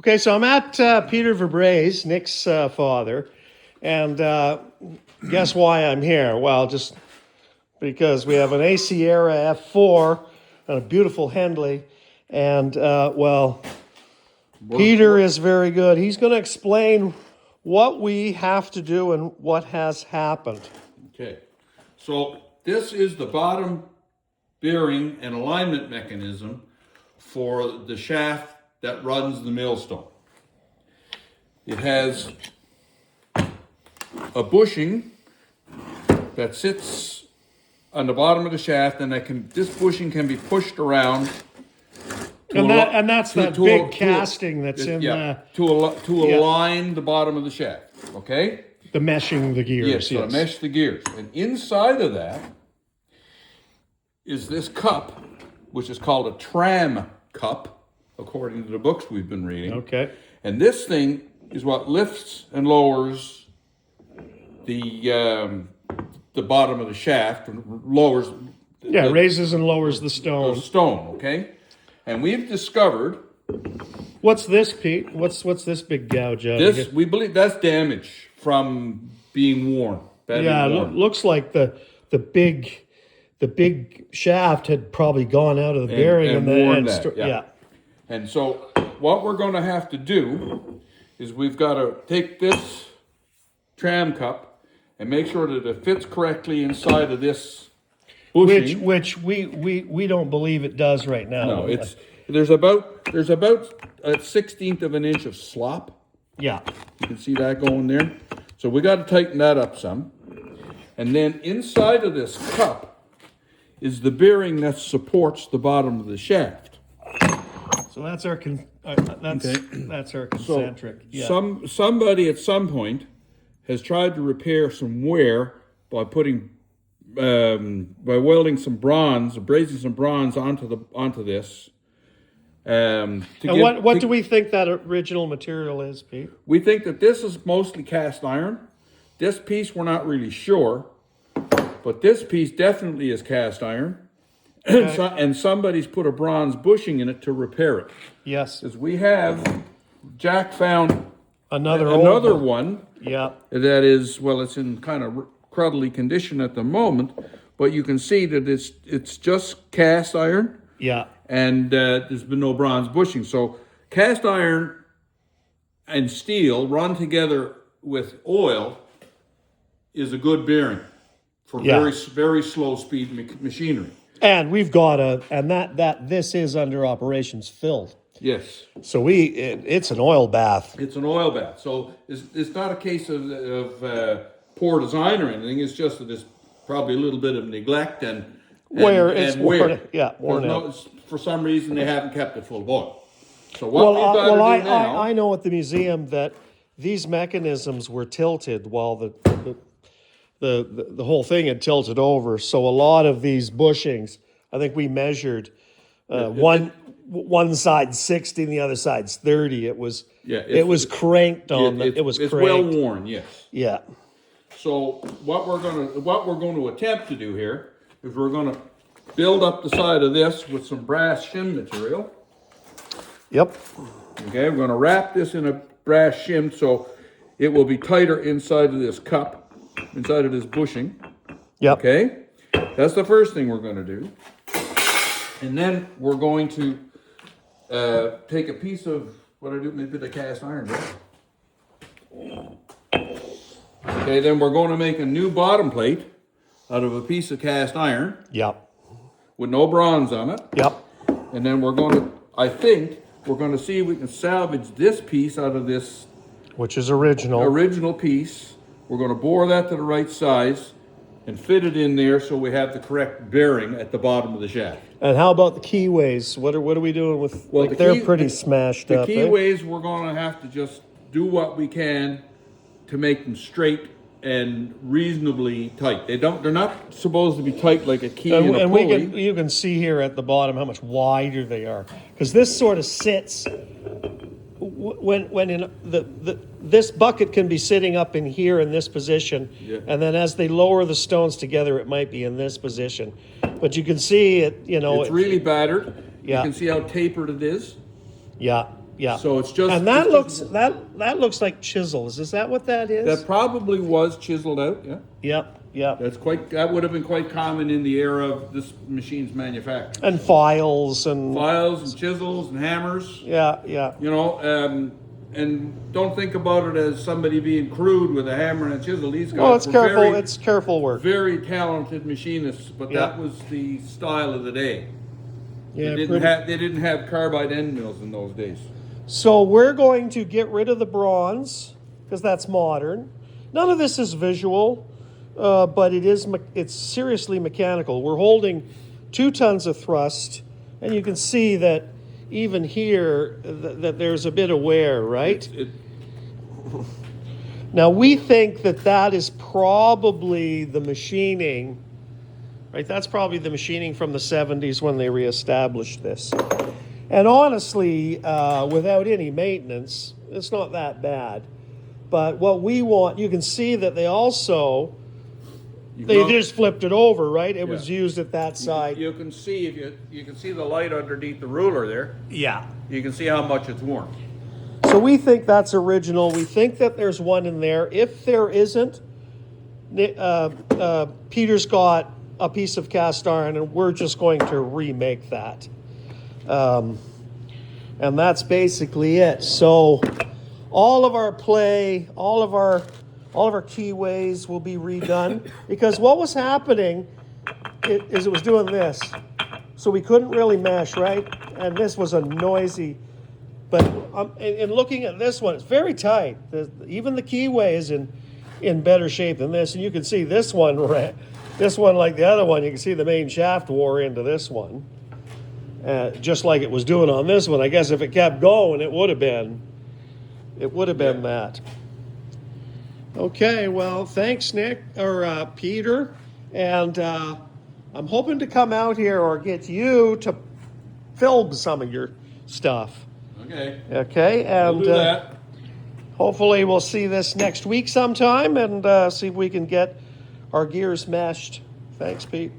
Okay, so I'm at Peter Verbrey's, Nick's father, and guess why I'm here? Well, just because we have an A Sierra F4 and a beautiful Hendley, and Peter is very good. He's going to explain what we have to do and what has happened. Okay, so this is the bottom bearing and alignment mechanism for the shaft that runs the millstone. It has a bushing that sits on the bottom of the shaft, and this bushing can be pushed around. That's that big casting that's in to align the bottom of the shaft. Okay. The meshing the gears. Yes, to mesh the gears, and inside of that is this cup, which is called a tram cup, according to the books we've been reading. Okay. And this thing is what lifts and lowers the bottom of the shaft, lowers. Raises and lowers the stone. The stone, okay. And we've discovered. What's this, Pete? What's this big gouge out This here? we believe that's damage from being worn. Looks like the big shaft had probably gone out of the bearing and worn that. And so what we're going to have to do is we've got to take this tram cup and make sure that it fits correctly inside of this bushing. Which we don't believe it does right now. No, there's about a 1/16 of an inch of slop. Yeah. You can see that going there. So we got to tighten that up some. And then inside of this cup is the bearing that supports the bottom of the shaft. So that's our concentric. Somebody at some point has tried to repair some wear by putting by welding some bronze, brazing some bronze onto this. What do we think that original material is, Pete? We think that this is mostly cast iron. This piece we're not really sure, but this piece definitely is cast iron. Okay. And somebody's put a bronze bushing in it to repair it. Yes. Because Jack found another one. Yeah. That is, it's in kind of cruddly condition at the moment, but you can see that it's just cast iron. Yeah. And there's been no bronze bushing. So cast iron and steel run together with oil is a good bearing for very, very slow speed machinery. And we've got this is under operations filled. Yes. So it's an oil bath. It's an oil bath. So it's not a case of poor design or anything. It's just that there's probably a little bit of neglect and wear. Worn out. For some reason, they haven't kept it full of oil. So what we've got to do now... I know at the museum that these mechanisms were tilted while the whole thing had tilted over. So a lot of these bushings, I think we measured one side 60 and the other side's 30. It was cranked on. It's well worn. Yes. Yeah. So what we're going to attempt to do here is we're going to build up the side of this with some brass shim material. Yep. Okay, we're going to wrap this in a brass shim so it will be tighter inside of this cup, inside of this bushing. Yep. Okay, that's the first thing we're going to do. And then we're going to take a piece of, maybe the cast iron, right? Okay, then we're going to make a new bottom plate out of a piece of cast iron. Yep. With no bronze on it. Yep. And then we're going to see if we can salvage this piece out of this. Which is original piece. We're going to bore that to the right size and fit it in there so we have the correct bearing at the bottom of the shaft. And how about the keyways? What are we doing with, they're pretty smashed up. The keyways, we're going to have to just do what we can to make them straight and reasonably tight. They're not supposed to be tight like a key and a pulley. You can see here at the bottom how much wider they are, because this sort of sits when in this bucket can be sitting up in here in this position, and then as they lower the stones together, it might be in this position. But you can see it. It's really battered. Yeah. You can see how tapered it is. Yeah. yeah. So it's just. And that it's looks, just- that looks like chisels. Is that what that is? That probably was chiseled out, yeah. Yep, yep. That would have been quite common in the era of this machine's manufacture. And files and, Files and chisels and hammers, yeah, yeah. you know, and don't think about it as somebody being crude with a hammer and a chisel. These guys Well, it's were careful, very, it's careful work. very talented machinists, but Yeah. that was the style of the day. Yeah, They didn't have carbide end mills in those days. So we're going to get rid of the bronze, because that's modern. None of this is visual, but it's seriously mechanical. We're holding 2 tons of thrust, and you can see that even here, that there's a bit of wear, right? Now, we think that is probably the machining, right? That's probably the machining from the 70s when they reestablished this. And honestly, without any maintenance, it's not that bad. But what we want, you can see that they also, they just flipped it over, right? It was used at that side. You can see you can see the light underneath the ruler there. Yeah. You can see how much it's worn. So we think that's original. We think that there's one in there. If there isn't, Peter's got a piece of cast iron, and we're just going to remake that. And that's basically it. So all of our play, all of our keyways will be redone, because what was happening is it was doing this. So we couldn't really mesh, right? And this was a noisy, but in looking at this one, it's very tight. Even the keyway is in better shape than this. And you can see this one like the other one, you can see the main shaft wore into this one. Just like it was doing on this one. I guess if it kept going, it would have been that. Okay, well, thanks, Nick, or Peter. And I'm hoping to come out here or get you to film some of your stuff. Okay. Okay, and We'll do that. hopefully we'll see this next week sometime and see if we can get our gears meshed. Thanks, Pete.